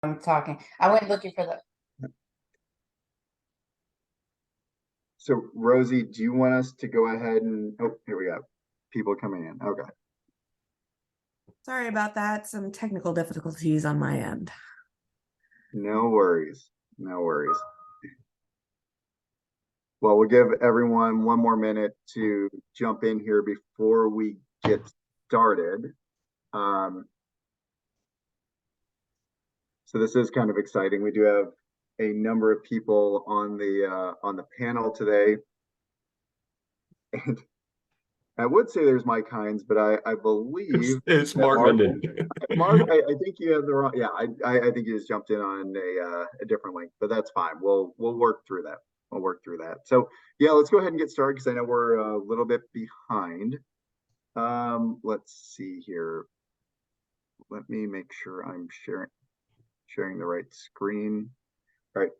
I'm talking. I went looking for the. So Rosie, do you want us to go ahead and, oh, here we go. People coming in. Okay. Sorry about that. Some technical difficulties on my end. No worries. No worries. Well, we'll give everyone one more minute to jump in here before we get started. So this is kind of exciting. We do have a number of people on the panel today. And I would say there's Mike Hines, but I believe it's Mark Linden. Mark, I think you have the wrong. Yeah, I think you just jumped in on a different link, but that's fine. We'll work through that. We'll work through that. So yeah, let's go ahead and get started because I know we're a little bit behind. Let's see here. Let me make sure I'm sharing the right screen. All right.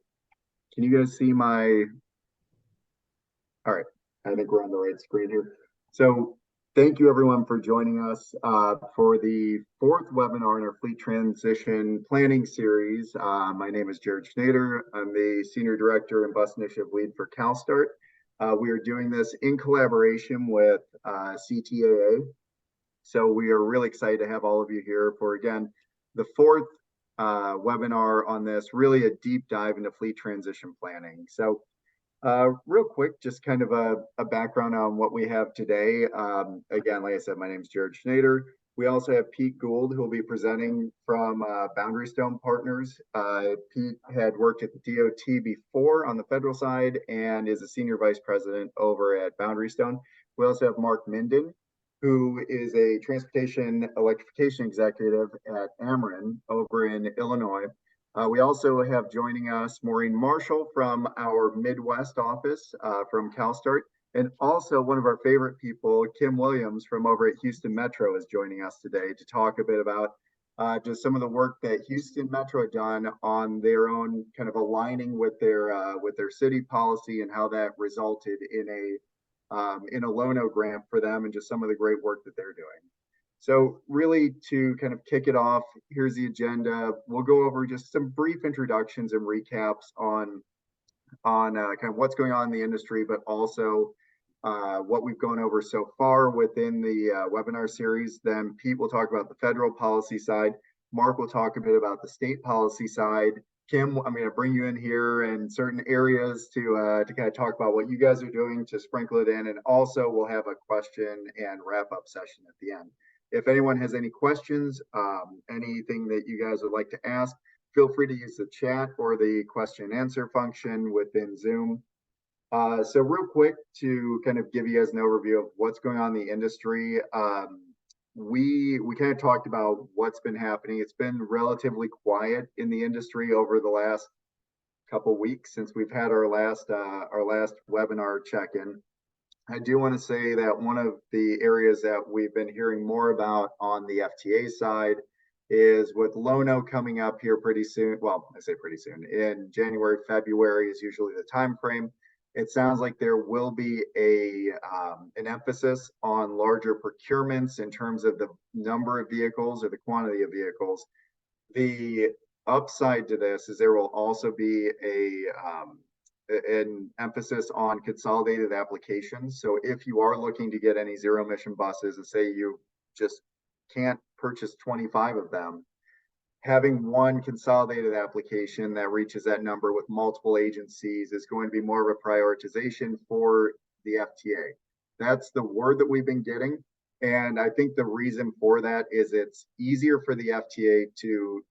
Can you guys see my? All right. I think we're on the right screen here. So thank you everyone for joining us for the fourth webinar in our fleet transition planning series. My name is Jared Schneider. I'm the Senior Director and Bus Initiative Lead for Calstart. We are doing this in collaboration with CTAA. So we are really excited to have all of you here for, again, the fourth webinar on this, really a deep dive into fleet transition planning. So real quick, just kind of a background on what we have today. Again, like I said, my name is Jared Schneider. We also have Pete Gould, who will be presenting from Boundary Stone Partners. Pete had worked at the DOT before on the federal side and is a Senior Vice President over at Boundary Stone. We also have Mark Minden, who is a transportation electrification executive at Ameren over in Illinois. We also have joining us Maureen Marshall from our Midwest office from Calstart, and also one of our favorite people, Kim Williams from over at Houston Metro, is joining us today to talk a bit about just some of the work that Houston Metro done on their own kind of aligning with their city policy and how that resulted in a Lono grant for them and just some of the great work that they're doing. So really to kind of kick it off, here's the agenda. We'll go over just some brief introductions and recaps on kind of what's going on in the industry, but also what we've gone over so far within the webinar series. Then Pete will talk about the federal policy side. Mark will talk a bit about the state policy side. Kim, I'm going to bring you in here in certain areas to kind of talk about what you guys are doing to sprinkle it in. And also we'll have a question and wrap up session at the end. If anyone has any questions, anything that you guys would like to ask, feel free to use the chat or the question and answer function within Zoom. So real quick to kind of give you guys an overview of what's going on in the industry. We kind of talked about what's been happening. It's been relatively quiet in the industry over the last couple of weeks since we've had our last webinar check-in. I do want to say that one of the areas that we've been hearing more about on the FTA side is with Lono coming up here pretty soon. Well, I say pretty soon. In January, February is usually the time frame. It sounds like there will be an emphasis on larger procurements in terms of the number of vehicles or the quantity of vehicles. The upside to this is there will also be an emphasis on consolidated applications. So if you are looking to get any zero emission buses and say you just can't purchase 25 of them, having one consolidated application that reaches that number with multiple agencies is going to be more of a prioritization for the FTA. That's the word that we've been getting. And I think the reason for that is it's easier for the FTA to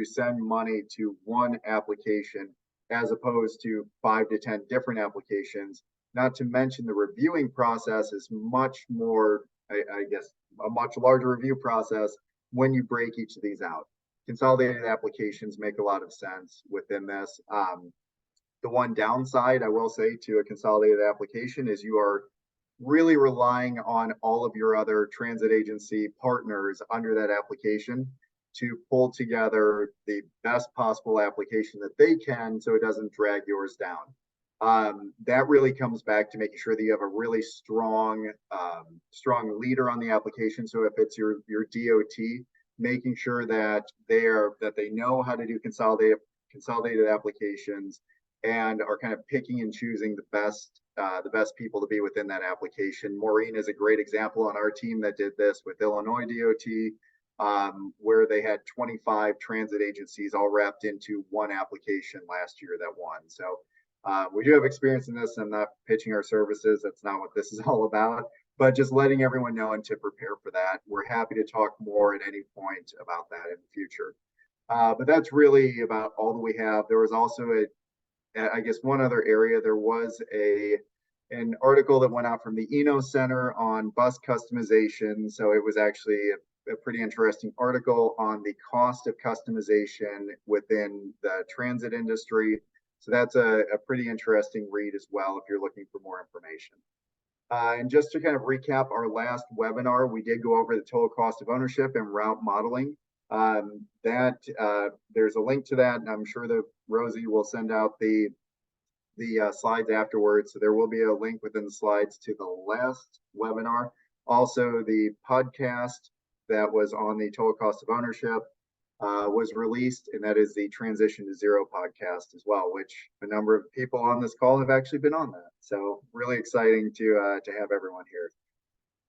send money to one application as opposed to 5 to 10 different applications. Not to mention the reviewing process is much more, I guess, a much larger review process when you break each of these out. Consolidated applications make a lot of sense within this. The one downside I will say to a consolidated application is you are really relying on all of your other transit agency partners under that application to pull together the best possible application that they can so it doesn't drag yours down. That really comes back to making sure that you have a really strong leader on the application. So if it's your DOT, making sure that they know how to do consolidated applications and are kind of picking and choosing the best people to be within that application. Maureen is a great example on our team that did this with Illinois DOT, where they had 25 transit agencies all wrapped into one application last year that won. So we do have experience in this. I'm not pitching our services. That's not what this is all about, but just letting everyone know and to prepare for that. We're happy to talk more at any point about that in the future. But that's really about all that we have. There was also I guess one other area. There was an article that went out from the Eno Center on bus customization. So it was actually a pretty interesting article on the cost of customization within the transit industry. So that's a pretty interesting read as well if you're looking for more information. And just to kind of recap our last webinar, we did go over the total cost of ownership and route modeling. There's a link to that, and I'm sure that Rosie will send out the slides afterwards. So there will be a link within the slides to the last webinar. Also, the podcast that was on the total cost of ownership was released, and that is the Transition to Zero podcast as well, which a number of people on this call have actually been on that. So really exciting to have everyone here.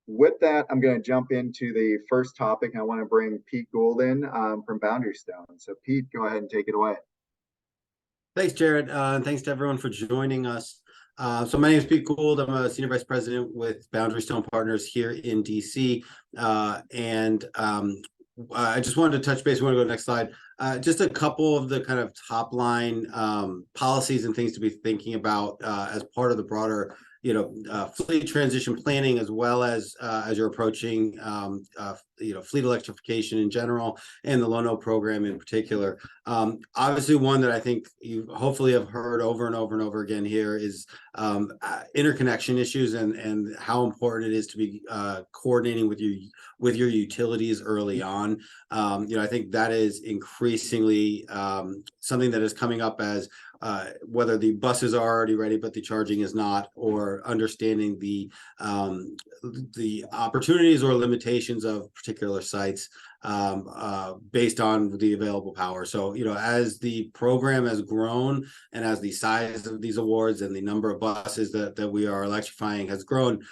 With that, I'm going to jump into the first topic. I want to bring Pete Gould in from Boundary Stone. So Pete, go ahead and take it away. Thanks, Jared. And thanks to everyone for joining us. So my name is Pete Gould. I'm a Senior Vice President with Boundary Stone Partners here in DC. I just wanted to touch base. We want to go to the next slide. Just a couple of the kind of top line policies and things to be thinking about as part of the broader fleet transition planning, as well as you're approaching fleet electrification in general and the Low-No program in particular. Obviously, one that I think you hopefully have heard over and over and over again here is interconnection issues and how important it is to be coordinating with your utilities early on. I think that is increasingly something that is coming up as whether the buses are already ready but the charging is not, or understanding the opportunities or limitations of particular sites based on the available power. So as the program has grown and as the size of these awards and the number of buses that we are electrifying has grown,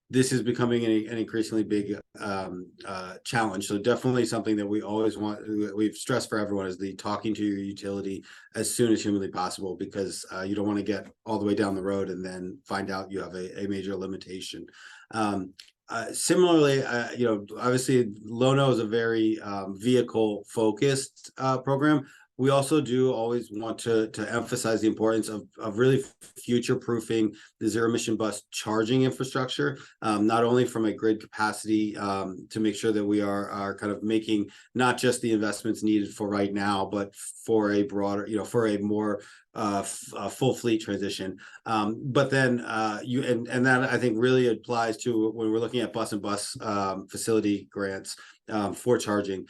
this is becoming an increasingly big challenge. So definitely something that we've stressed for everyone is the talking to your utility as soon as humanly possible, because you don't want to get all the way down the road and then find out you have a major limitation. Similarly, obviously Low-No is a very vehicle focused program. We also do always want to emphasize the importance of really future-proofing the zero-emission bus charging infrastructure, not only from a grid capacity to make sure that we are kind of making not just the investments needed for right now, but for a broader, for a more full fleet transition. But then and that I think really applies to when we're looking at bus facility grants for charging,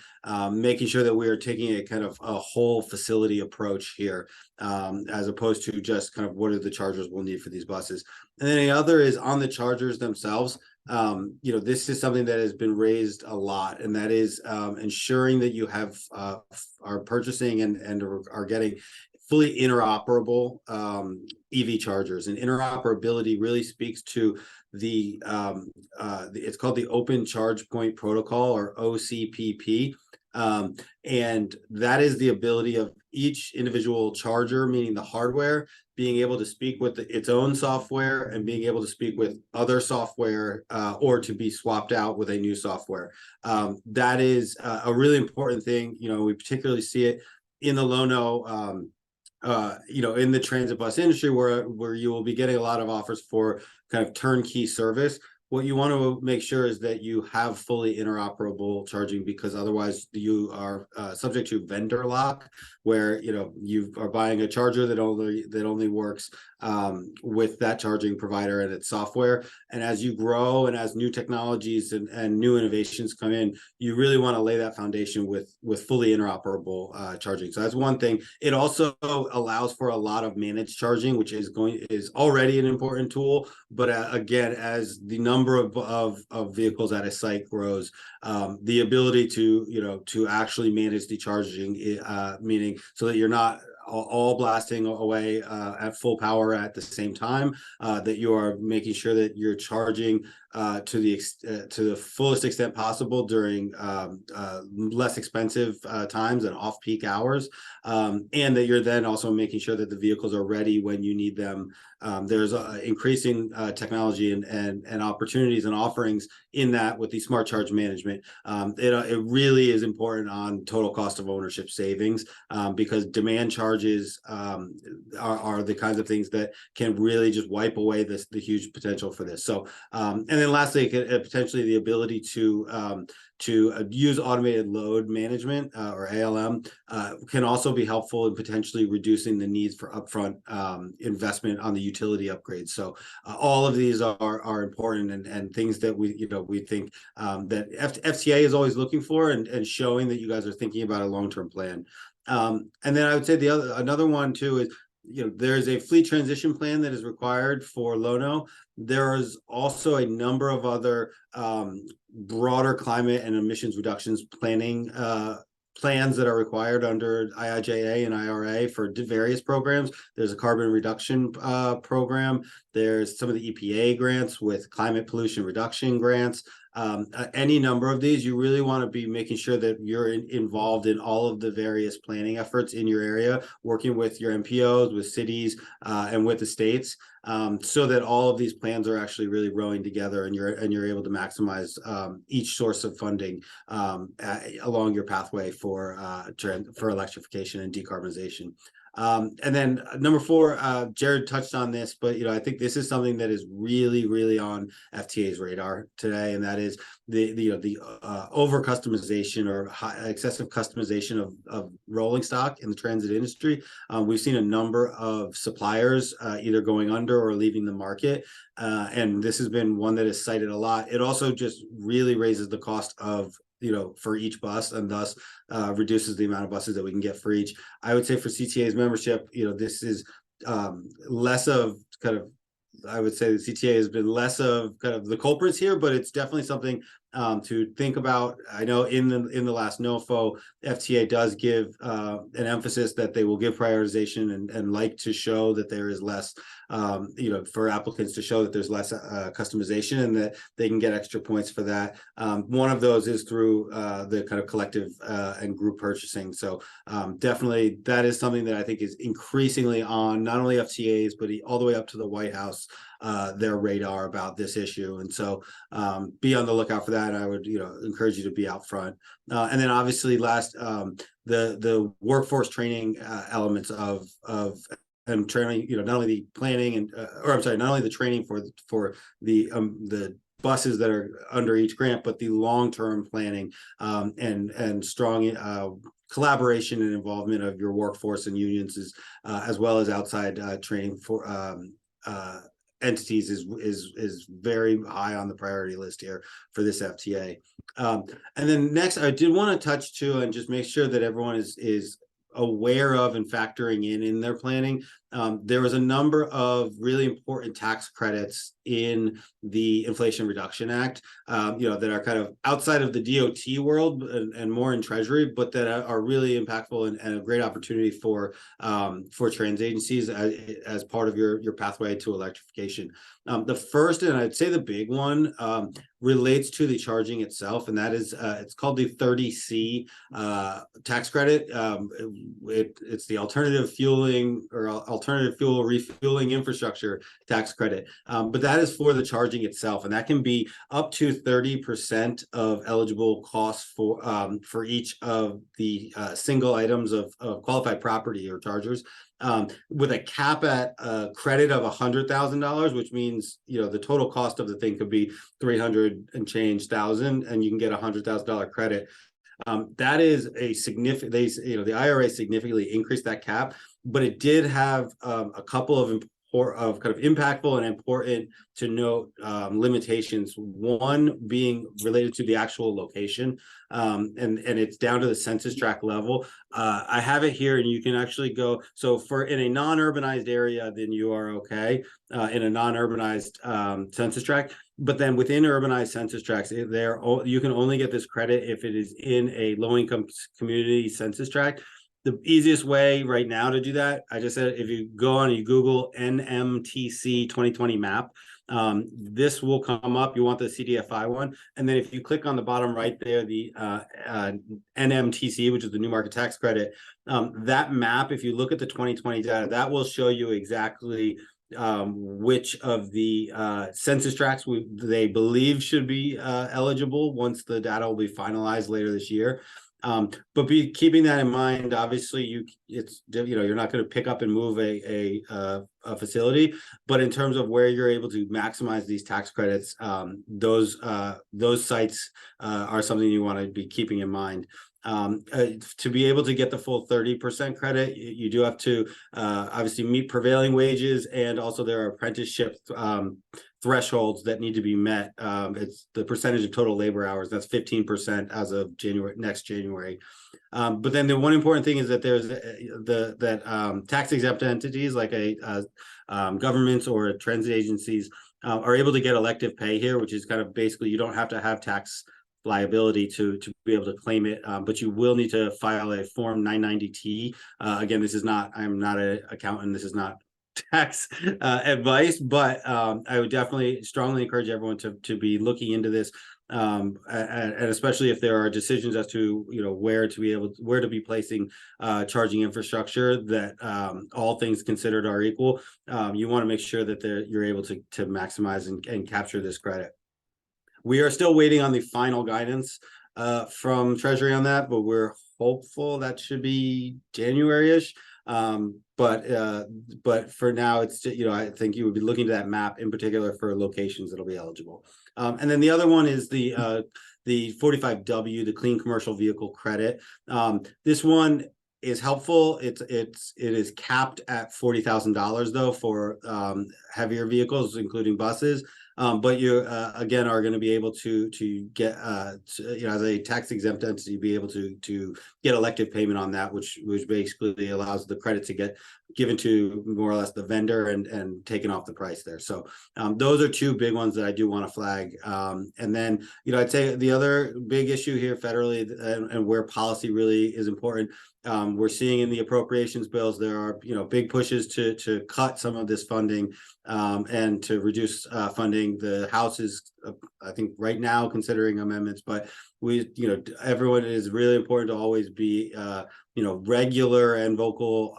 making sure that we are taking a kind of a whole facility approach here, as opposed to just kind of what are the chargers we'll need for these buses. And then the other is on the chargers themselves. This is something that has been raised a lot, and that is ensuring that you are purchasing and are getting fully interoperable EV chargers. And interoperability really speaks to it's called the Open Charge Point Protocol, or OCPP. And that is the ability of each individual charger, meaning the hardware, being able to speak with its own software and being able to speak with other software or to be swapped out with a new software. That is a really important thing. We particularly see it in the Low-No, in the transit bus industry, where you will be getting a lot of offers for kind of turnkey service. What you want to make sure is that you have fully interoperable charging, because otherwise you are subject to vendor lock, where you are buying a charger that only works with that charging provider and its software. And as you grow and as new technologies and new innovations come in, you really want to lay that foundation with fully interoperable charging. So that's one thing. It also allows for a lot of managed charging, which is already an important tool. But again, as the number of vehicles at a site grows, the ability to actually manage the charging, meaning so that you're not all blasting away at full power at the same time, that you are making sure that you're charging to the fullest extent possible during less expensive times and off-peak hours, and that you're then also making sure that the vehicles are ready when you need them. There's increasing technology and opportunities and offerings in that with the smart charge management. It really is important on total cost of ownership savings, because demand charges are the kinds of things that can really just wipe away the huge potential for this. So and then lastly, potentially the ability to use automated load management or ALM can also be helpful in potentially reducing the needs for upfront investment on the utility upgrades. So all of these are important and things that we think that FTA is always looking for and showing that you guys are thinking about a long-term plan. And then I would say another one too is, there's a fleet transition plan that is required for Lono. There is also a number of other broader climate and emissions reductions planning plans that are required under IIJA and IRA for various programs. There's a carbon reduction program. There's some of the EPA grants with climate pollution reduction grants. Any number of these, you really want to be making sure that you're involved in all of the various planning efforts in your area, working with your MPOs, with cities, and with the states, so that all of these plans are actually really rowing together, and you're able to maximize each source of funding along your pathway for electrification and decarbonization. And then number 4, Jared touched on this, but I think this is something that is really, really on FTA's radar today, and that is the over customization or excessive customization of rolling stock in the transit industry. We've seen a number of suppliers either going under or leaving the market, and this has been one that is cited a lot. It also just really raises the cost of for each bus, and thus reduces the amount of buses that we can get for each. I would say for CTA's membership, this is less of kind of, I would say the CTA has been less of kind of the culprits here, but it's definitely something to think about. I know in the last NOFO, FTA does give an emphasis that they will give prioritization and like to show that there is less, for applicants to show that there's less customization and that they can get extra points for that. One of those is through the kind of collective and group purchasing. So definitely that is something that I think is increasingly on not only FTAs, but all the way up to the White House, their radar about this issue. And so be on the lookout for that. I would encourage you to be out front. And then obviously last, the workforce training elements of and training, not only the planning and not only the training for the buses that are under each grant, but the long-term planning and strong collaboration and involvement of your workforce and unions, as well as outside training for entities is very high on the priority list here for this FTA. And then next, I did want to touch too and just make sure that everyone is aware of and factoring in their planning. There was a number of really important tax credits in the Inflation Reduction Act, that are kind of outside of the DOT world and more in Treasury, but that are really impactful and a great opportunity for trans agencies as part of your pathway to electrification. The first, and I'd say the big one, relates to the charging itself, and that is it's called the 30C tax credit. It's the alternative fueling or alternative fuel refueling infrastructure tax credit, but that is for the charging itself, and that can be up to 30% of eligible costs for each of the single items of qualified property or chargers, with a cap at a credit of $100,000, which means the total cost of the thing could be $300 and change thousand, and you can get $100,000 credit. That is a significant. The IRA significantly increased that cap, but it did have a couple of kind of impactful and important to note limitations. One being related to the actual location, and it's down to the census tract level. I have it here, and you can actually go. So for in a non-urbanized area, then you are okay in a non-urbanized census tract. But then within urbanized census tracts, you can only get this credit if it is in a low-income community census tract. The easiest way right now to do that, I just said, if you go on and you Google NMTC 2020 map, this will come up. You want the CDFI one. And then if you click on the bottom right there, the NMTC, which is the new market tax credit, that map, if you look at the 2020 data, that will show you exactly which of the census tracts they believe should be eligible once the data will be finalized later this year. But keeping that in mind, obviously you're not going to pick up and move a facility, but in terms of where you're able to maximize these tax credits, those sites are something you want to be keeping in mind. To be able to get the full 30% credit, you do have to obviously meet prevailing wages, and also there are apprenticeship thresholds that need to be met. It's the percentage of total labor hours. That's 15% as of next January. But then the one important thing is that there's tax exempt entities like governments or transit agencies are able to get elective pay here, which is kind of basically you don't have to have tax liability to be able to claim it, but you will need to file a form 990T. Again, I'm not an accountant, this is not tax advice, but I would definitely strongly encourage everyone to be looking into this, and especially if there are decisions as to where to be placing charging infrastructure that all things considered are equal. You want to make sure that you're able to maximize and capture this credit. We are still waiting on the final guidance from Treasury on that, but we're hopeful that should be January-ish. But for now, it's I think you would be looking to that map in particular for locations that'll be eligible. And then the other one is the 45W, the Clean Commercial Vehicle Credit. This one is helpful. It is capped at $40,000 though for heavier vehicles, including buses. But you again are going to be able to get as a tax exempt entity, be able to get elective payment on that, which basically allows the credit to get given to more or less the vendor and taken off the price there. So those are two big ones that I do want to flag. And then I'd say the other big issue here federally and where policy really is important. We're seeing in the appropriations bills there are big pushes to cut some of this funding and to reduce funding. The House is I think right now considering amendments, but everyone, it is really important to always be regular and vocal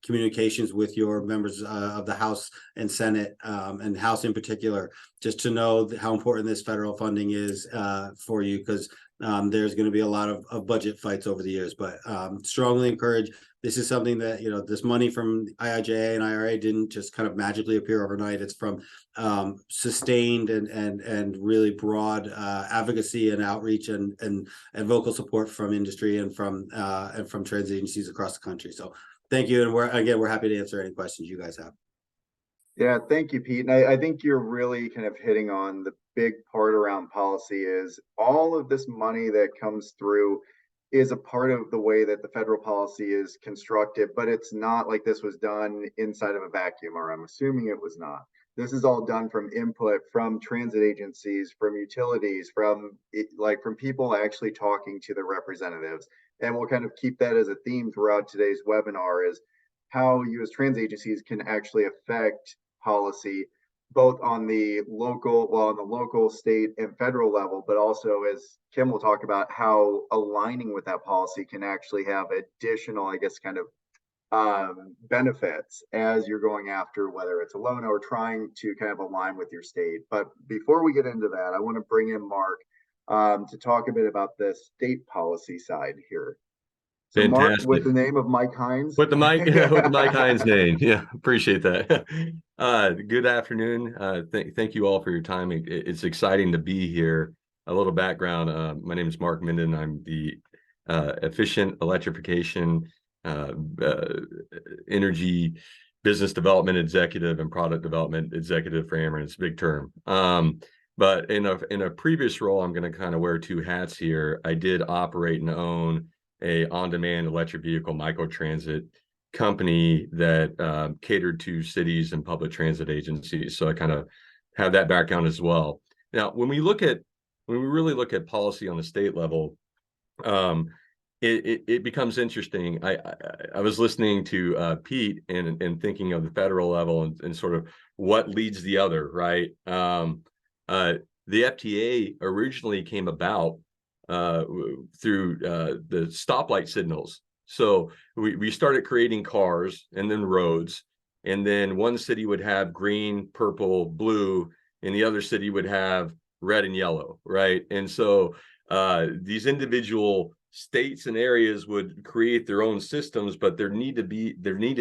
communications with your members of the House and Senate, and House in particular, just to know how important this federal funding is for you, because there's going to be a lot of budget fights over the years. But strongly encourage, this is something that this money from IIJA and IRA didn't just kind of magically appear overnight. It's from sustained and really broad advocacy and outreach and vocal support from industry and from transit agencies across the country. So thank you, and we're happy to answer any questions you guys have. Yeah, thank you, Pete. And I think you're really kind of hitting on the big part around policy is all of this money that comes through is a part of the way that the federal policy is constructed, but it's not like this was done inside of a vacuum, or I'm assuming it was not. This is all done from input from transit agencies, from utilities, from people actually talking to the representatives. And we'll kind of keep that as a theme throughout today's webinar, is how you as transit agencies can actually affect policy both on the local, state, and federal level, but also, as Kim will talk about, how aligning with that policy can actually have additional, I guess, kind of benefits as you're going after, whether it's a loan or trying to kind of align with your state. But before we get into that, I want to bring in Mark to talk a bit about the state policy side here. So Mark, with the name of Mike Hines. With the Mike Hines name. Yeah, appreciate that. Good afternoon. Thank you all for your time. It's exciting to be here. A little background. My name is Mark Minden. I'm the efficient electrification energy business development executive and product development executive for Ameren. It's a big term. But in a previous role, I'm going to kind of wear two hats here. I did operate and own a on-demand electric vehicle microtransit company that catered to cities and public transit agencies. So I kind of have that background as well. Now, when we really look at policy on the state level, it becomes interesting. I was listening to Pete and thinking of the federal level and sort of what leads the other, right? The FTA originally came about through the stoplight signals. So we started creating cars and then roads, and then one city would have green, purple, blue, and the other city would have red and yellow, right? And so these individual states and areas would create their own systems, but there needed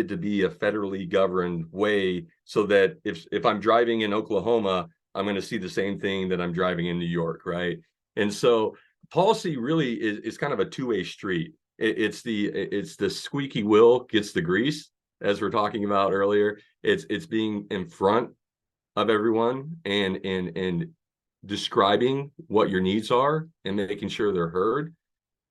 to be a federally governed way so that if I'm driving in Oklahoma, I'm going to see the same thing that I'm driving in New York, right? And so policy really is kind of a two-way street. It's the squeaky wheel gets the grease, as we're talking about earlier. It's being in front of everyone and describing what your needs are and making sure they're heard.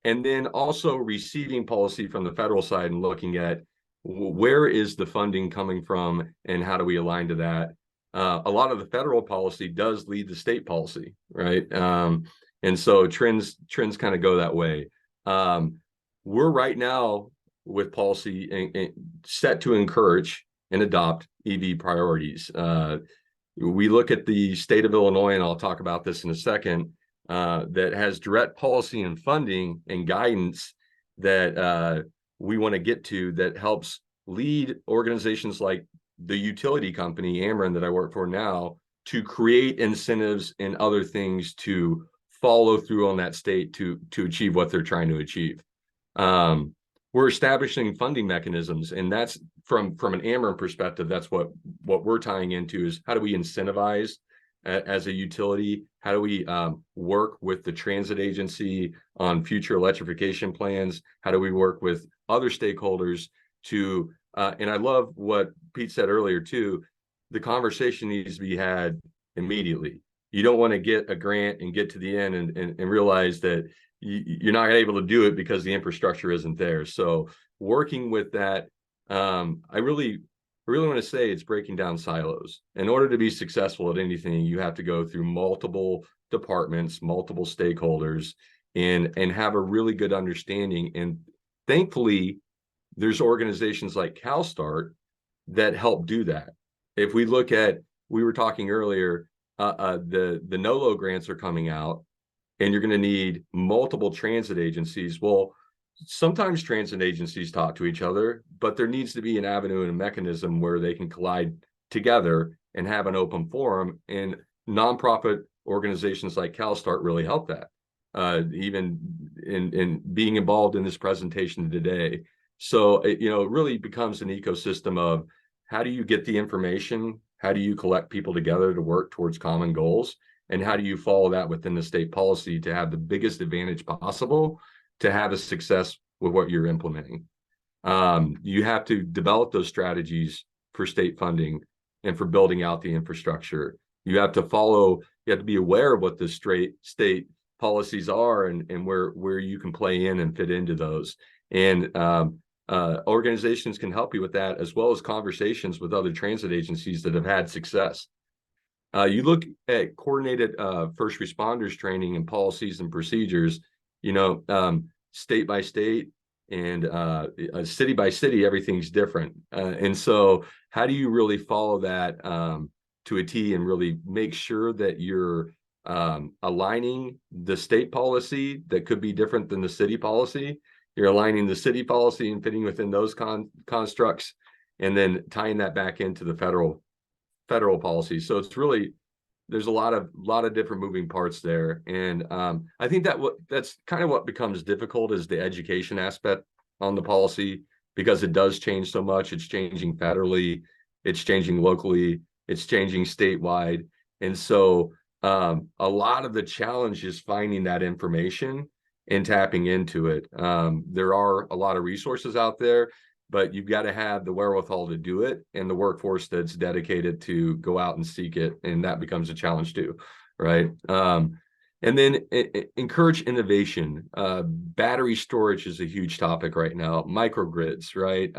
And then also receiving policy from the federal side and looking at where is the funding coming from and how do we align to that. A lot of the federal policy does lead the state policy, right? And so trends kind of go that way. We're right now with policy set to encourage and adopt EV priorities. We look at the state of Illinois, and I'll talk about this in a second, that has direct policy and funding and guidance that we want to get to, that helps lead organizations like the utility company, Ameren, that I work for now, to create incentives and other things to follow through on that state to achieve what they're trying to achieve. We're establishing funding mechanisms, and that's from an Ameren perspective, that's what we're tying into, is how do we incentivize as a utility? How do we work with the transit agency on future electrification plans? How do we work with other stakeholders to, and I love what Pete said earlier too, the conversation needs to be had immediately. You don't want to get a grant and get to the end and realize that you're not able to do it because the infrastructure isn't there. So working with that, I really want to say it's breaking down silos. In order to be successful at anything, you have to go through multiple departments, multiple stakeholders, and have a really good understanding. And thankfully, there's organizations like Calstart that help do that. If we look at, we were talking earlier, the NOLO grants are coming out, and you're going to need multiple transit agencies. Well, sometimes transit agencies talk to each other, but there needs to be an avenue and a mechanism where they can collide together and have an open forum. And nonprofit organizations like Calstart really help that, even in being involved in this presentation today. So it really becomes an ecosystem of how do you get the information, how do you collect people together to work towards common goals, and how do you follow that within the state policy to have the biggest advantage possible to have a success with what you're implementing. You have to develop those strategies for state funding and for building out the infrastructure. You have to be aware of what the state policies are and where you can play in and fit into those. And organizations can help you with that, as well as conversations with other transit agencies that have had success. You look at coordinated first responders training and policies and procedures, state by state and city by city, everything's different. And so how do you really follow that to a T and really make sure that you're aligning the state policy that could be different than the city policy? You're aligning the city policy and fitting within those constructs, and then tying that back into the federal policy. So it's really, there's a lot of different moving parts there. And I think that's kind of what becomes difficult is the education aspect on the policy, because it does change so much. It's changing federally, it's changing locally, it's changing statewide. And so a lot of the challenge is finding that information and tapping into it. There are a lot of resources out there. but you've got to have the wherewithal to do it and the workforce that's dedicated to go out and seek it. And that becomes a challenge too, right? And then encourage innovation. Battery storage is a huge topic right now. Microgrids, right?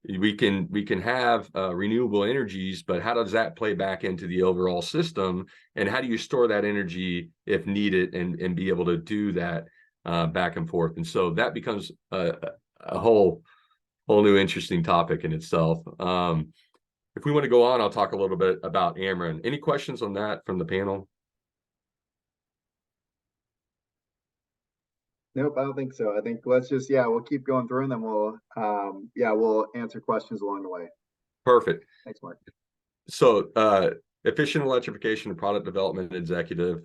We can have renewable energies, but how does that play back into the overall system? And how do you store that energy if needed and be able to do that back and forth? And so that becomes a whole new interesting topic in itself. If we want to go on, I'll talk a little bit about Ameren. Any questions on that from the panel? Nope, I don't think so. I think let's just, we'll keep going through and then we'll answer questions along the way. Perfect. Thanks, Mark. So efficient electrification and product development executive.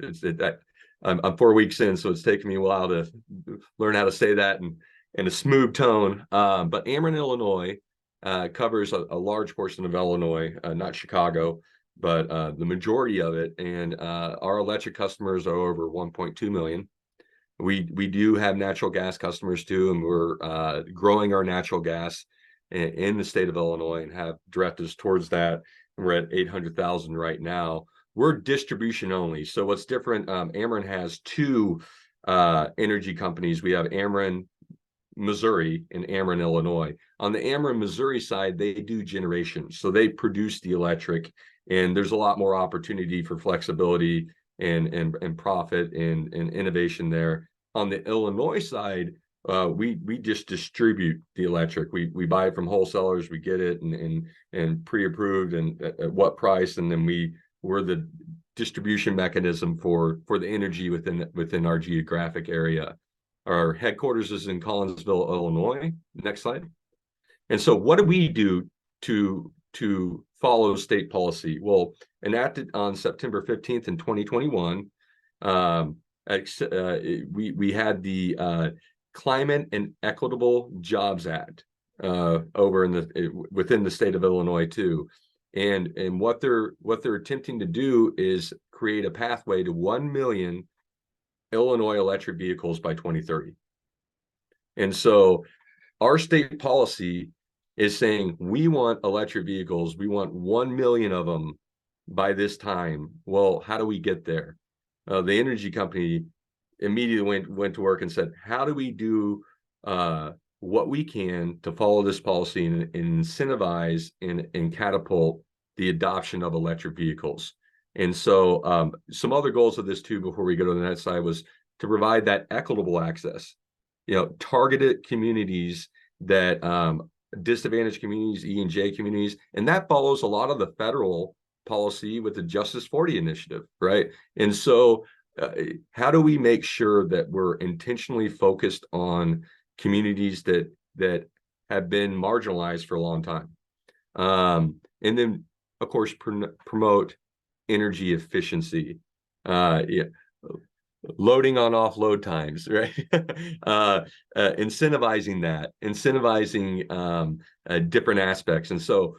I'm 4 weeks in, so it's taken me a while to learn how to say that in a smooth tone. But Ameren, Illinois covers a large portion of Illinois, not Chicago, but the majority of it. And our electric customers are over 1.2 million. We do have natural gas customers too, and we're growing our natural gas in the state of Illinois and have directives towards that. We're at 800,000 right now. We're distribution only. So what's different, Ameren has two energy companies. We have Ameren Missouri and Ameren Illinois. On the Ameren Missouri side, they do generation. So they produce the electric, and there's a lot more opportunity for flexibility and profit and innovation there. On the Illinois side, we just distribute the electric. We buy it from wholesalers, we get it and pre-approved and at what price, and then we're the distribution mechanism for the energy within our geographic area. Our headquarters is in Collinsville, Illinois. Next slide. And so what do we do to follow state policy? Well, enacted on September 15th in 2021, we had the Climate and Equitable Jobs Act over within the state of Illinois too. And what they're attempting to do is create a pathway to 1 million Illinois electric vehicles by 2030. And so our state policy is saying we want electric vehicles. We want 1 million of them by this time. Well, how do we get there? The energy company immediately went to work and said, how do we do what we can to follow this policy and incentivize and catapult the adoption of electric vehicles? And so some other goals of this too, before we go to the next slide, was to provide that equitable access, targeted communities that disadvantaged communities, E and J communities, and that follows a lot of the federal policy with the Justice 40 initiative, right? And so how do we make sure that we're intentionally focused on communities that have been marginalized for a long time? And then, of course, promote energy efficiency, loading on offload times, right? Incentivizing different aspects. And so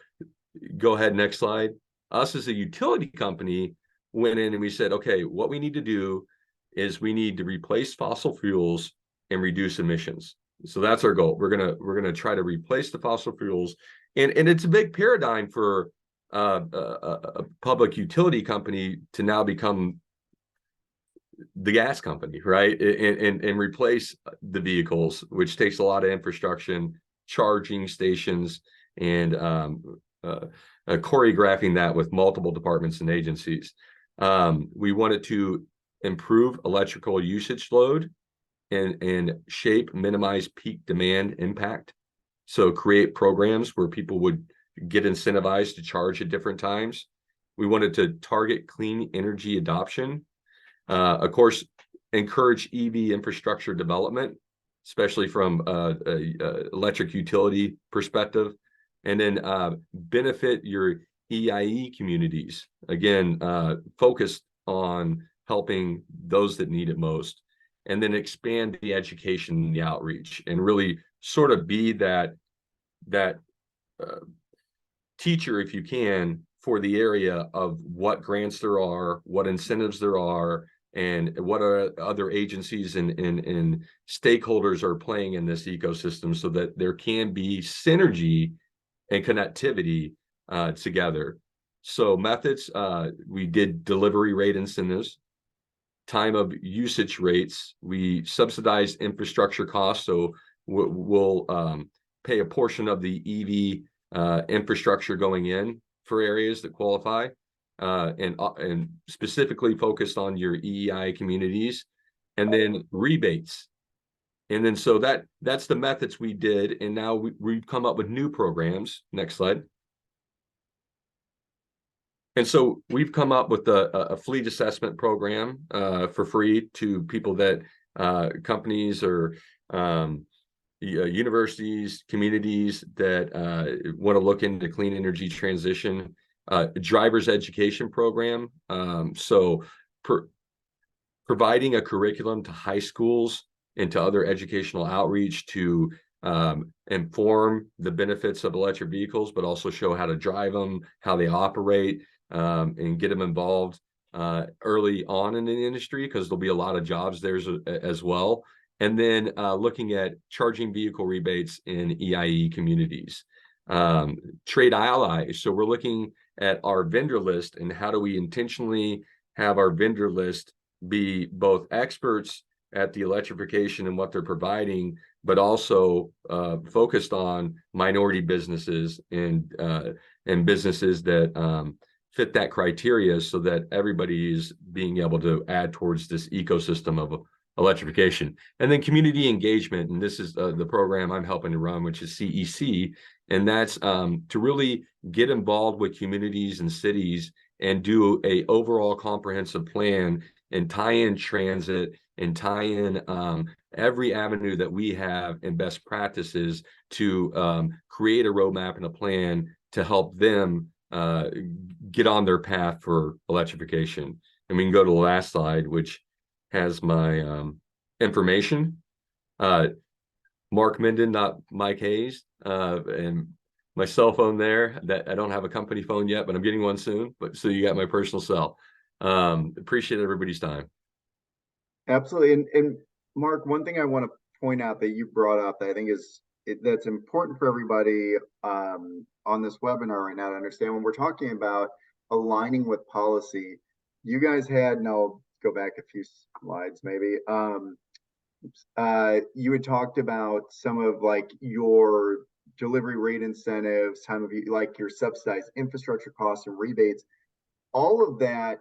go ahead, next slide. Us as a utility company went in and we said, okay, what we need to do is we need to replace fossil fuels and reduce emissions. So that's our goal. We're gonna try to replace the fossil fuels, and it's a big paradigm for a public utility company to now become the gas company, right? And replace the vehicles, which takes a lot of infrastructure, charging stations, and choreographing that with multiple departments and agencies. We wanted to improve electrical usage load and minimize peak demand impact. So create programs where people would get incentivized to charge at different times. We wanted to target clean energy adoption. Of course, encourage EV infrastructure development, especially from electric utility perspective, and then benefit your EIE communities. Again, focused on helping those that need it most, and then expand the education and the outreach, and really sort of be that teacher, if you can, for the area of what grants there are, what incentives there are, and what are other agencies and stakeholders are playing in this ecosystem, so that there can be synergy and connectivity together. So methods, we did delivery rate incentives, time of usage rates, we subsidize infrastructure costs, so we'll pay a portion of the EV infrastructure going in for areas that qualify, and specifically focused on your EEI communities, and then rebates. And then so that's the methods we did, and now we've come up with new programs. Next slide. And so we've come up with a fleet assessment program for free to people that companies or universities, communities that want to look into clean energy transition. Driver's education program. So providing a curriculum to high schools and to other educational outreach to inform the benefits of electric vehicles, but also show how to drive them, how they operate, and get them involved early on in the industry, because there'll be a lot of jobs there as well. And then looking at charging vehicle rebates in EIE communities. Trade allies. So we're looking at our vendor list and how do we intentionally have our vendor list be both experts at the electrification and what they're providing, but also focused on minority businesses and businesses that fit that criteria, so that everybody is being able to add towards this ecosystem of electrification. And then community engagement, and this is the program I'm helping to run, which is CEC, and that's to really get involved with communities and cities and do a overall comprehensive plan and tie in transit and tie in every avenue that we have and best practices to create a roadmap and a plan to help them get on their path for electrification. And we can go to the last slide, which has my information. Mark Minden, not Mike Hayes, and my cell phone there. That I don't have a company phone yet, but I'm getting one soon. But so you got my personal cell. Appreciate everybody's time. Absolutely. And Mark, one thing I want to point out that you brought up that I think is that's important for everybody on this webinar right now to understand, when we're talking about aligning with policy, you guys had, and I'll go back a few slides maybe, you had talked about some of like your delivery rate incentives, time of like your subsidized infrastructure costs and rebates. All of that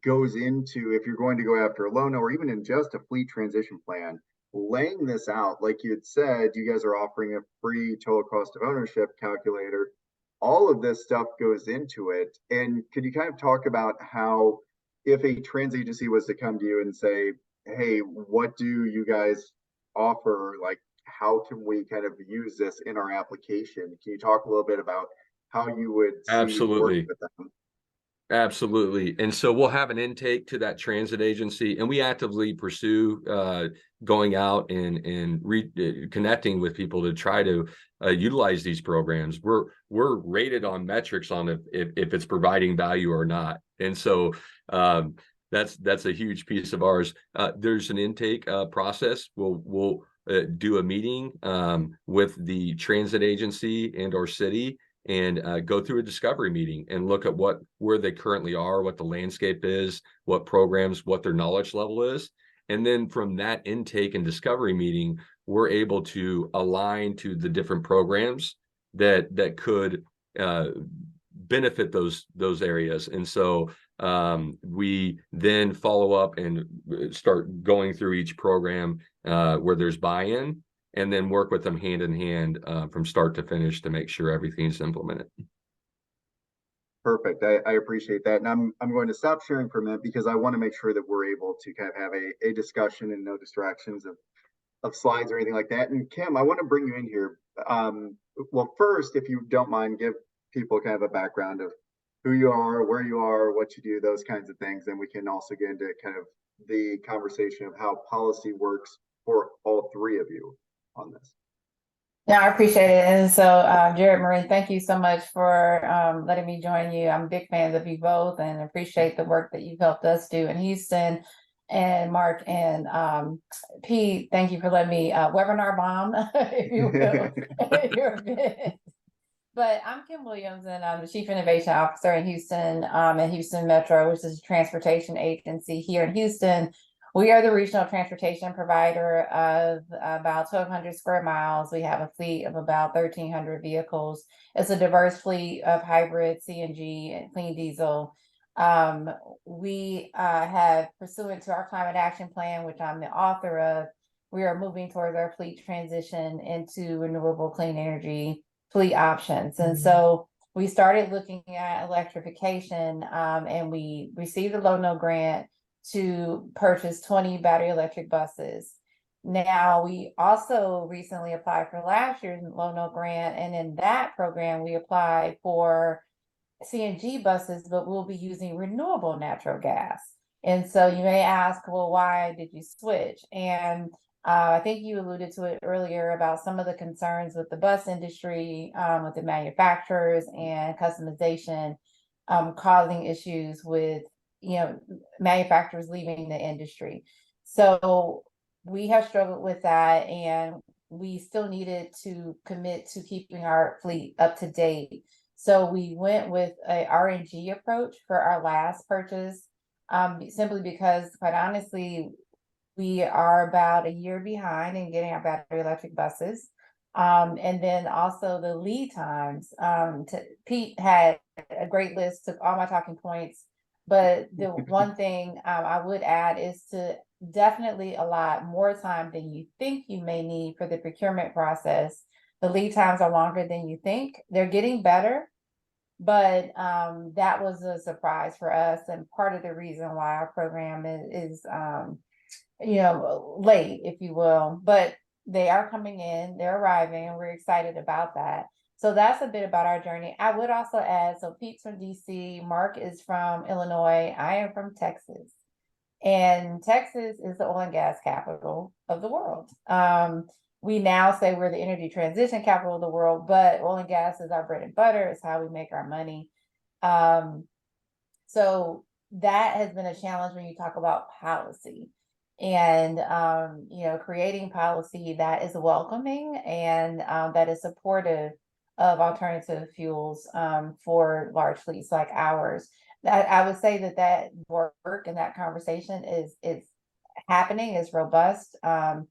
goes into, if you're going to go after a loan or even in just a fleet transition plan, laying this out, like you had said, you guys are offering a free total cost of ownership calculator. All of this stuff goes into it. And could you kind of talk about how, if a trans agency was to come to you and say, hey, what do you guys offer? Like, how can we kind of use this in our application? Can you talk a little bit about how you would Absolutely. with them? Absolutely. And so we'll have an intake to that transit agency, and we actively pursue going out and connecting with people to try to utilize these programs. We're rated on metrics on if it's providing value or not. And so that's a huge piece of ours. There's an intake process. We'll do a meeting with the transit agency and or city, and go through a discovery meeting and look at where they currently are, what the landscape is, what programs, what their knowledge level is. And then from that intake and discovery meeting, we're able to align to the different programs that could benefit those areas. And so we then follow up and start going through each program where there's buy-in, and then work with them hand in hand from start to finish to make sure everything's implemented. Perfect. I appreciate that. And I'm going to stop sharing for a minute because I want to make sure that we're able to kind of have a discussion and no distractions of slides or anything like that. And Kim, I want to bring you in here. Well, first, if you don't mind, give people kind of a background of who you are, where you are, what you do, those kinds of things. And we can also get into kind of the conversation of how policy works for all three of you on this. Yeah, I appreciate it. And so, Jared Marie, thank you so much for letting me join you. I'm big fans of you both and appreciate the work that you've helped us do in Houston. and Mark and Pete, thank you for letting me webinar bomb, if you will, your event. But I'm Kim Williams, and I'm the Chief Innovation Officer in Houston, at Houston Metro, which is a transportation agency here in Houston. We are the regional transportation provider of about 1,200 square miles. We have a fleet of about 1,300 vehicles. It's a diverse fleet of hybrid, CNG, and clean diesel. We have, pursuant to our climate action plan, which I'm the author of, we are moving towards our fleet transition into renewable clean energy fleet options. And so we started looking at electrification, and we received a low-no grant to purchase 20 battery electric buses. Now, we also recently applied for last year's low-no grant, and in that program, we applied for CNG buses, but we'll be using renewable natural gas. And so you may ask, well, why did you switch? And I think you alluded to it earlier about some of the concerns with the bus industry, with the manufacturers and customization, causing issues with, manufacturers leaving the industry. So we have struggled with that, and we still needed to commit to keeping our fleet up to date. So we went with a RNG approach for our last purchase, simply because, quite honestly, we are about a year behind in getting our battery electric buses. And then also the lead times. Pete had a great list, took all my talking points. But the one thing I would add is to definitely allot more time than you think you may need for the procurement process. The lead times are longer than you think. They're getting better, but that was a surprise for us, and part of the reason why our program is late, if you will. But they are coming in, they're arriving, and we're excited about that. So that's a bit about our journey. I would also add, so Pete's from DC, Mark is from Illinois, I am from Texas. And Texas is the oil and gas capital of the world. We now say we're the energy transition capital of the world, but oil and gas is our bread and butter. It's how we make our money. So that has been a challenge when you talk about policy. And creating policy that is welcoming and that is supportive of alternative fuels for large fleets like ours. I would say that work and that conversation is happening, is robust. Our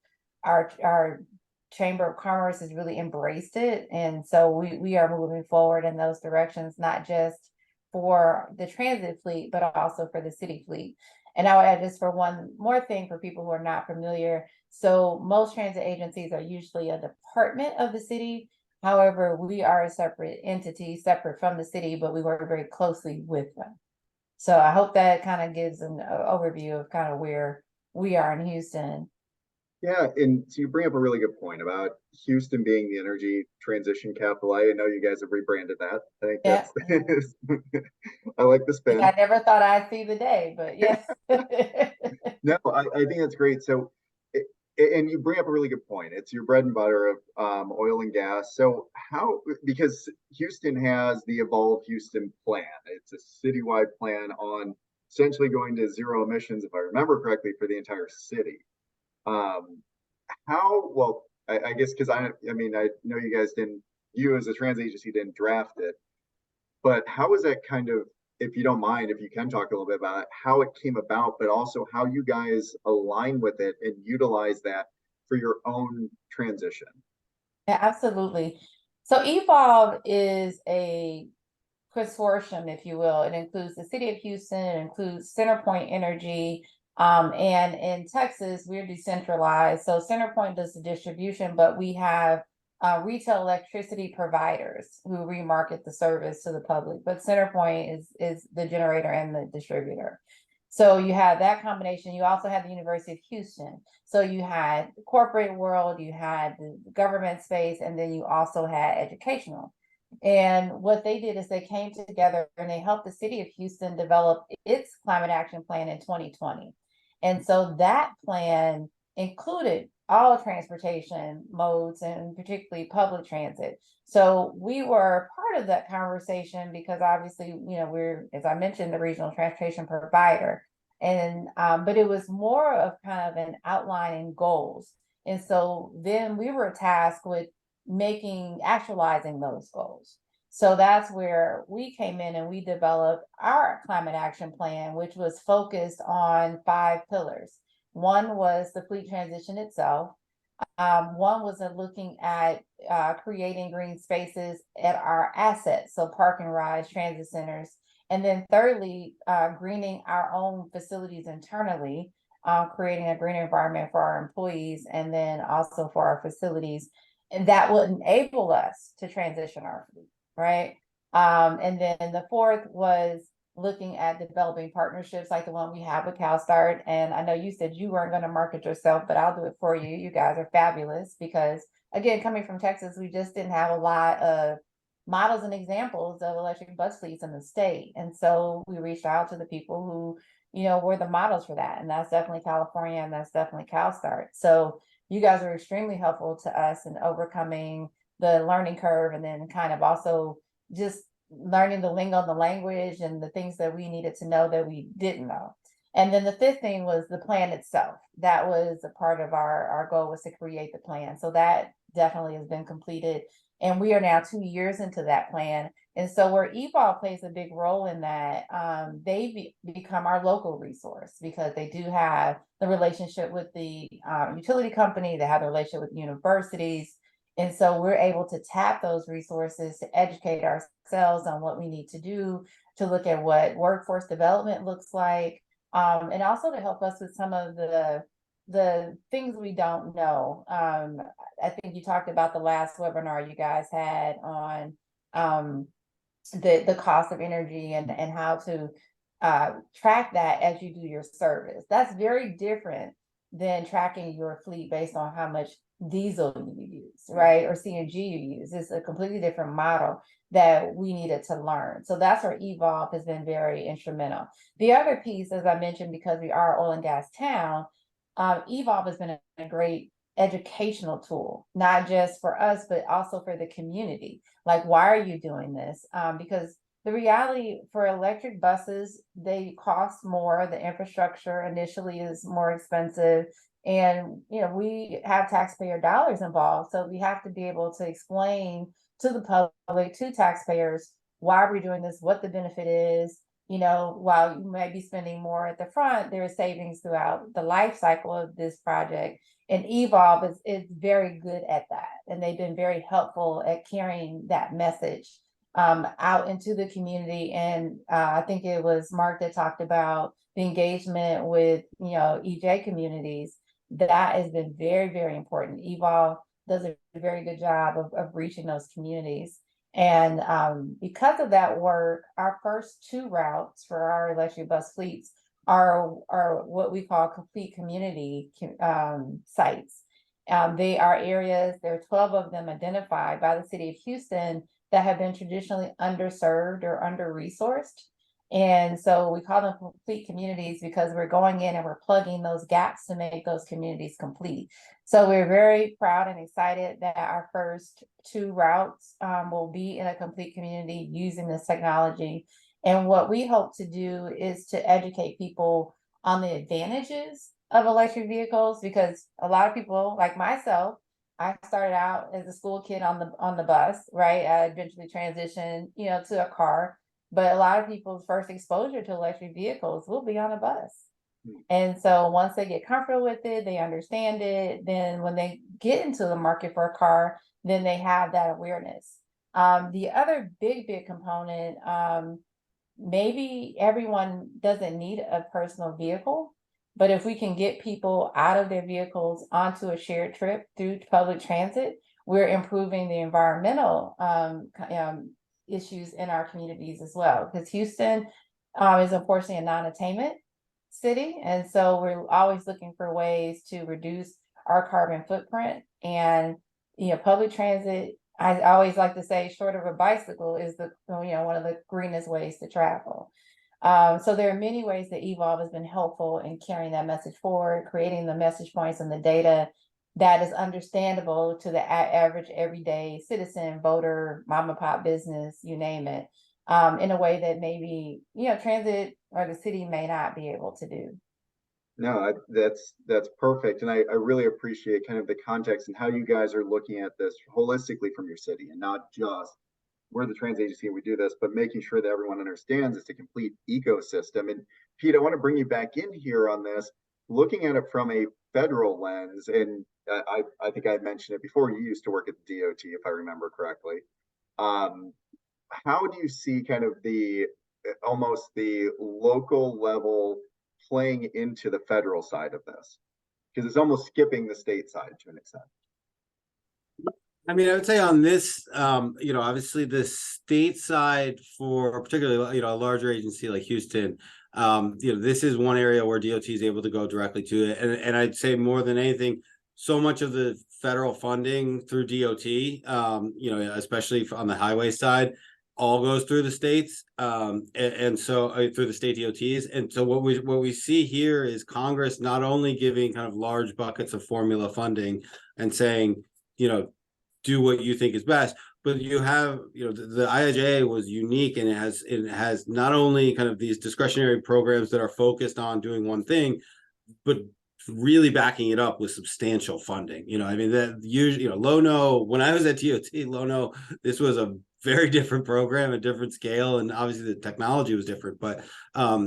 Chamber of Commerce has really embraced it, and so we are moving forward in those directions, not just for the transit fleet, but also for the city fleet. And I would add just for one more thing for people who are not familiar. So most transit agencies are usually a department of the city. However, we are a separate entity, separate from the city, but we work very closely with them. So I hope that kind of gives an overview of kind of where we are in Houston. Yeah, and so you bring up a really good point about Houston being the energy transition capital. I know you guys have rebranded that. I think that's I like the spin. I never thought I'd see the day, but yes. No, I think that's great. So, and you bring up a really good point. It's your bread and butter of oil and gas. So because Houston has the Evolve Houston plan. It's a citywide plan on essentially going to zero emissions, if I remember correctly, for the entire city. I guess because I know you as a transit agency didn't draft it, but how is that kind of, if you don't mind, if you can talk a little bit about it, how it came about, but also how you guys align with it and utilize that for your own transition? Yeah, absolutely. So Evolve is a consortium, if you will. It includes the city of Houston, it includes CenterPoint Energy, and in Texas, we're decentralized. So CenterPoint does the distribution, but we have retail electricity providers who remarket the service to the public. But CenterPoint is the generator and the distributor. So you have that combination. You also have the University of Houston. So you had the corporate world, you had the government space, and then you also had educational. And what they did is they came together and they helped the city of Houston develop its climate action plan in 2020. And so that plan included all transportation modes and particularly public transit. So we were part of that conversation because obviously, we're, as I mentioned, the regional transportation provider. And but it was more of kind of an outline and goals. And so then we were tasked with actualizing those goals. So that's where we came in and we developed our climate action plan, which was focused on 5 pillars. One was the fleet transition itself. One was looking at creating green spaces at our assets, so park and rides, transit centers. And then thirdly, greening our own facilities internally, creating a greener environment for our employees and then also for our facilities. And that would enable us to transition our fleet, right? And then the fourth was looking at developing partnerships like the one we have with Calstart. And I know you said you weren't going to market yourself, but I'll do it for you. You guys are fabulous because, again, coming from Texas, we just didn't have a lot of models and examples of electric bus fleets in the state. And so we reached out to the people who, were the models for that. And that's definitely California and that's definitely Calstart. So you guys are extremely helpful to us in overcoming the learning curve and then kind of also just learning the lingo and the language and the things that we needed to know that we didn't know. And then the fifth thing was the plan itself. That was a part of our goal, was to create the plan. So that definitely has been completed. And we are now 2 years into that plan. And so where Evolve plays a big role in that, they become our local resource because they do have the relationship with the utility company, they have the relationship with universities. And so we're able to tap those resources to educate ourselves on what we need to do, to look at what workforce development looks like, and also to help us with some of the things we don't know. I think you talked about the last webinar you guys had on the cost of energy and how to track that as you do your service. That's very different than tracking your fleet based on how much diesel you use, right? Or CNG you use. It's a completely different model that we needed to learn. So that's where Evolve has been very instrumental. The other piece, as I mentioned, because we are oil and gas town, Evolve has been a great educational tool, not just for us, but also for the community. Like, why are you doing this? Because the reality for electric buses, they cost more. The infrastructure initially is more expensive. And, we have taxpayer dollars involved. So we have to be able to explain to the public, to taxpayers, why we're doing this, what the benefit is. While you may be spending more at the front, there is savings throughout the life cycle of this project. And Evolve is very good at that. And they've been very helpful at carrying that message out into the community. And I think it was Mark that talked about the engagement with, EJ communities. That has been very, very important. Evolve does a very good job of reaching those communities. And because of that work, our first 2 routes for our electric bus fleets are what we call complete community sites. They are areas, there are 12 of them identified by the city of Houston that have been traditionally underserved or under-resourced. And so we call them complete communities because we're going in and we're plugging those gaps to make those communities complete. So we're very proud and excited that our first 2 routes will be in a complete community using this technology. And what we hope to do is to educate people on the advantages of electric vehicles, because a lot of people, like myself, I started out as a school kid on the bus, right? I eventually transitioned, to a car. But a lot of people's first exposure to electric vehicles will be on a bus. And so once they get comfortable with it, they understand it, then when they get into the market for a car, then they have that awareness. The other big component, maybe everyone doesn't need a personal vehicle, but if we can get people out of their vehicles onto a shared trip through public transit, we're improving the environmental issues in our communities as well, because Houston is unfortunately a non-attainment city, and so we're always looking for ways to reduce our carbon footprint. And public transit, I always like to say, short of a bicycle, is one of the greenest ways to travel. So there are many ways that Evolve has been helpful in carrying that message forward, creating the message points and the data that is understandable to the average everyday citizen, voter, mom and pop business, you name it, in a way that maybe, transit or the city may not be able to do. No, that's perfect. And I really appreciate kind of the context and how you guys are looking at this holistically from your city, and not just we're the trans agency and we do this, but making sure that everyone understands it's a complete ecosystem. And Pete, I want to bring you back in here on this, looking at it from a federal lens. And I think I mentioned it before, you used to work at the DOT, if I remember correctly. How do you see kind of the almost the local level playing into the federal side of this? Because it's almost skipping the state side to an extent. I mean, I would say on this, obviously the state side for particularly, a larger agency like Houston, this is one area where DOT is able to go directly to it. And I'd say more than anything, so much of the federal funding through DOT, especially on the highway side, all goes through the states, and so through the state DOTs. And so what we see here is Congress not only giving kind of large buckets of formula funding and saying, do what you think is best, but you have, the IIJA was unique, and it has not only kind of these discretionary programs that are focused on doing one thing, but really backing it up with substantial funding. I mean, that usually, Lono, when I was at DOT, Lono, this was a very different program, a different scale, and obviously the technology was different. But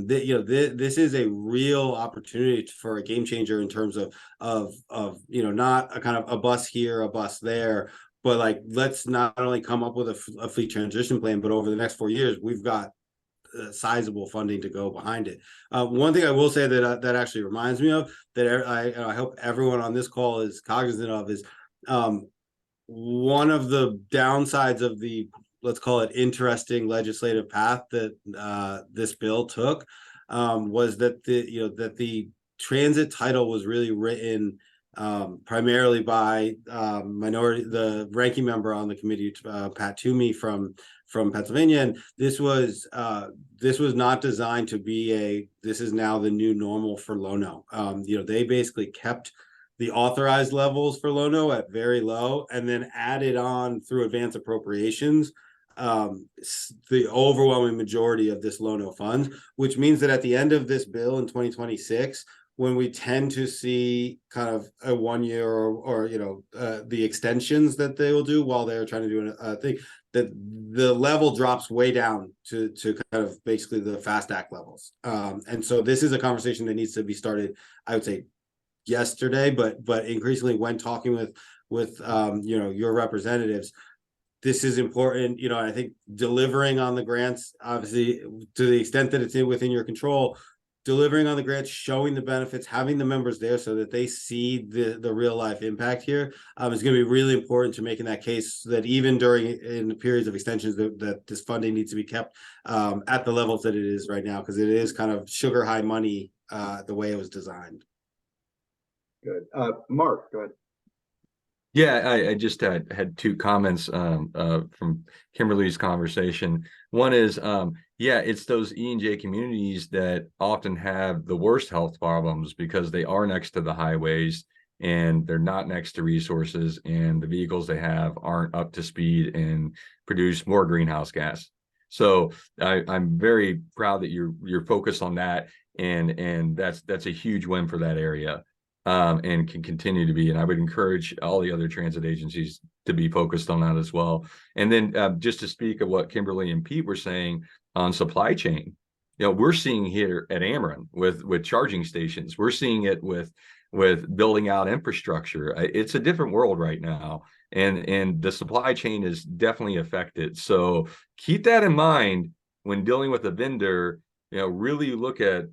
this is a real opportunity for a game changer in terms of not a kind of a bus here, a bus there, but like, let's not only come up with a fleet transition plan, but over the next 4 years, we've got sizable funding to go behind it. One thing I will say that actually reminds me of that I hope everyone on this call is cognizant of is one of the downsides of the, let's call it, interesting legislative path that this bill took was that the transit title was really written primarily by the ranking member on the committee, Pat Toomey from Pennsylvania. And this was not designed to be this is now the new normal for Lono. They basically kept the authorized levels for Lono at very low, and then added on through advance appropriations the overwhelming majority of this Lono funds, which means that at the end of this bill in 2026, when we tend to see kind of a 1 year or the extensions that they will do while they're trying to do a thing, that the level drops way down to kind of basically the FAST Act levels. And so this is a conversation that needs to be started, I would say, yesterday, but increasingly when talking with your representatives. This is important. I think delivering on the grants, obviously, to the extent that it's within your control, delivering on the grants, showing the benefits, having the members there so that they see the real life impact here is going to be really important to making that case that even in periods of extensions that this funding needs to be kept at the levels that it is right now, because it is kind of sugar high money the way it was designed. Good. Mark, go ahead. Yeah, I just had two comments from Kimberly's conversation. One is, it's those E&J communities that often have the worst health problems because they are next to the highways and they're not next to resources, and the vehicles they have aren't up to speed and produce more greenhouse gas. So I'm very proud that you're focused on that, and that's a huge win for that area. And can continue to be. And I would encourage all the other transit agencies to be focused on that as well. And then just to speak of what Kimberly and Pete were saying on supply chain, we're seeing here at Ameren with charging stations, we're seeing it with building out infrastructure. It's a different world right now. And the supply chain is definitely affected. So keep that in mind when dealing with a vendor. Really look at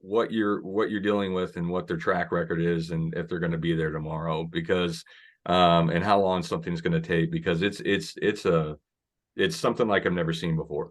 what you're dealing with and what their track record is, and if they're going to be there tomorrow, because and how long something's going to take, because it's something like I've never seen before.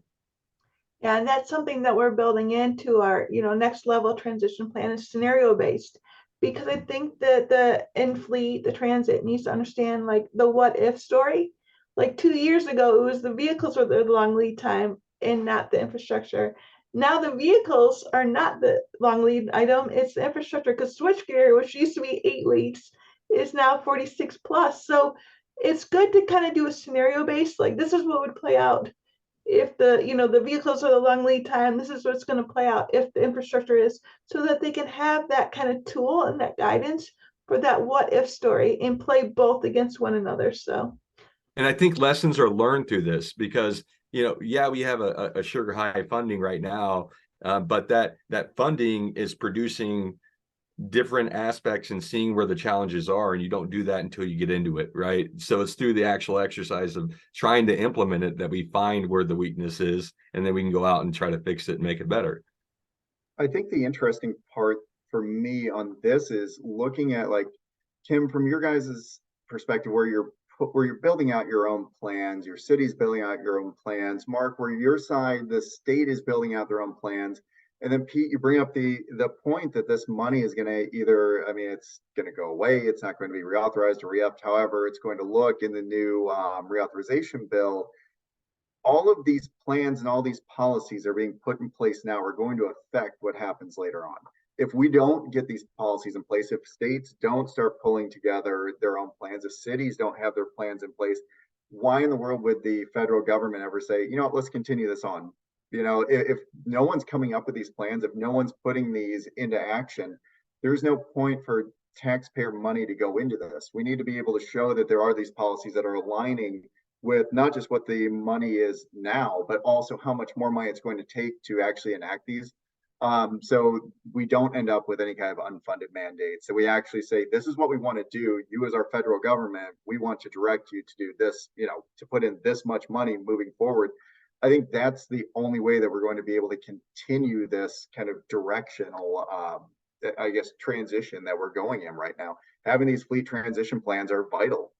Yeah, and that's something that we're building into our next level transition plan is scenario based, because I think that the in-fleet, the transit needs to understand like the what if story. Like 2 years ago, it was the vehicles were the long lead time and not the infrastructure. Now the vehicles are not the long lead item, it's the infrastructure, because switchgear, which used to be 8 weeks, is now 46 plus. So it's good to kind of do a scenario based, like this is what would play out if the, you know, the vehicles are the long lead time, this is what's going to play out if the infrastructure is, so that they can have that kind of tool and that guidance for that what if story and play both against one another. So And I think lessons are learned through this because, you know, yeah, we have a sugar high funding right now, but that funding is producing different aspects and seeing where the challenges are, and you don't do that until you get into it, right? So it's through the actual exercise of trying to implement it that we find where the weakness is, and then we can go out and try to fix it and make it better. I think the interesting part for me on this is looking at, like, Kim, from your guys' perspective, where you're building out your own plans, your city's building out your own plans. Mark, where your side, the state is building out their own plans. And then Pete, you bring up the point that this money is going to either, I mean, it's going to go away. It's not going to be reauthorized or re-upped. However, it's going to look in the new reauthorization bill. All of these plans and all these policies are being put in place now are going to affect what happens later on. If we don't get these policies in place, if states don't start pulling together their own plans, if cities don't have their plans in place, why in the world would the federal government ever say, you know what, let's continue this on? You know, if no one's coming up with these plans, if no one's putting these into action, there's no point for taxpayer money to go into this. We need to be able to show that there are these policies that are aligning with not just what the money is now, but also how much more money it's going to take to actually enact these. So we don't end up with any kind of unfunded mandate. So we actually say, this is what we want to do. You as our federal government, we want to direct you to do this, you know, to put in this much money moving forward. I think that's the only way that we're going to be able to continue this kind of directional, I guess, transition that we're going in right now. Having these fleet transition plans are vital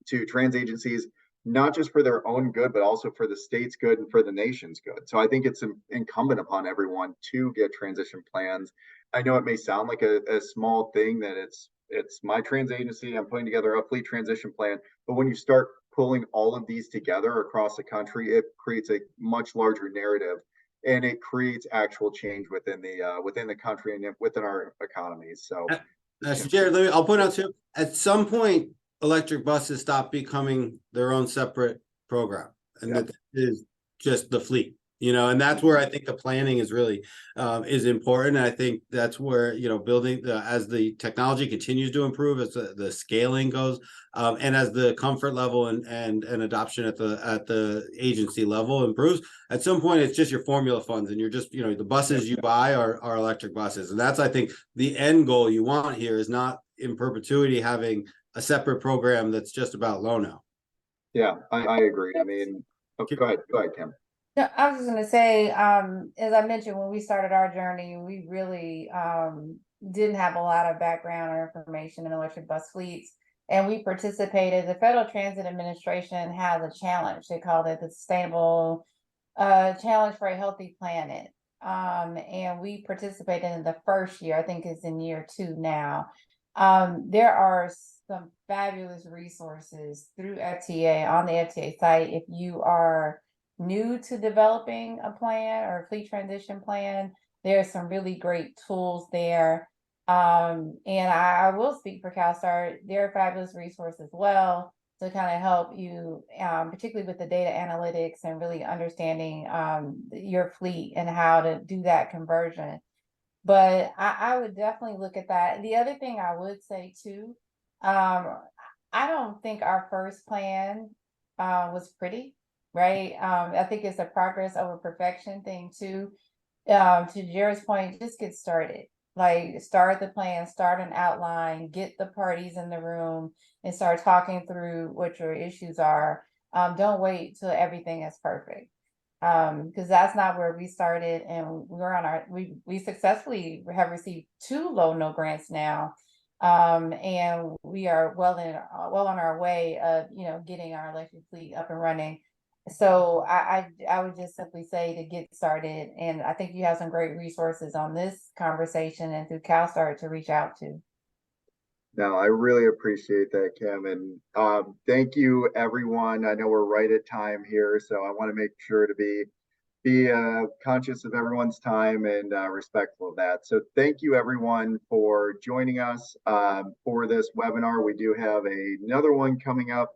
to trans agencies, not just for their own good, but also for the state's good and for the nation's good. So I think it's incumbent upon everyone to get transition plans. I know it may sound like a small thing that it's my trans agency, I'm putting together a fleet transition plan, but when you start pulling all of these together across the country, it creates a much larger narrative, and it creates actual change within the country and within our economies. So That's Jared. I'll point out too, at some point, electric buses stop becoming their own separate program, and that is just the fleet, you know, and that's where I think the planning is really is important. And I think that's where, you know, building as the technology continues to improve, as the scaling goes, and as the comfort level and adoption at the agency level improves, at some point it's just your formula funds, and you're just, you know, the buses you buy are electric buses. And that's, I think, the end goal you want here is not in perpetuity having a separate program that's just about Lono. yeah, I agree. I mean, go ahead, Kim. No, I was just gonna say, as I mentioned, when we started our journey, we really didn't have a lot of background or information in electric bus fleets, and we participated. The Federal Transit Administration has a challenge. They called it the Sustainable Challenge for a Healthy Planet. And we participated in the first year. I think it's in year 2 now. There are some fabulous resources through FTA on the FTA site. If you are new to developing a plan or a fleet transition plan, there's some really great tools there. And I will speak for Calstart. They're a fabulous resource as well to kind of help you, particularly with the data analytics and really understanding your fleet and how to do that conversion. But I would definitely look at that. The other thing I would say too, I don't think our first plan was pretty, right? I think it's a progress over perfection thing too. To Jared's point, just get started. Like, start the plan, start an outline, get the parties in the room and start talking through what your issues are. Don't wait till everything is perfect. Because that's not where we started, and we're on we successfully have received 2 low-no grants now, and we are well on our way of, you know, getting our electric fleet up and running. So I would just simply say to get started, and I think you have some great resources on this conversation and through Calstart to reach out to. No, I really appreciate that, Kim, and thank you, everyone. I know we're right at time here, so I want to make sure to be conscious of everyone's time and respectful of that. So thank you, everyone, for joining us for this webinar. We do have another one coming up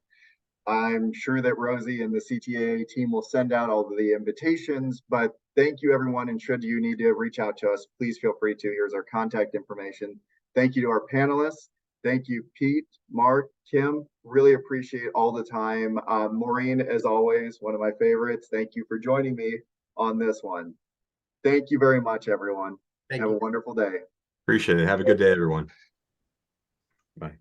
I'm sure that Rosie and the CTAA team will send out all of the invitations, but thank you everyone. And should you need to reach out to us, please feel free to. Here's our contact information. Thank you to our panelists. Thank you, Pete, Mark, Kim. Really appreciate all the time. Maureen, as always, one of my favorites. Thank you for joining me on this one. Thank you very much, everyone. Thank Have you. a wonderful day. Appreciate it. Have a good day, everyone. Bye.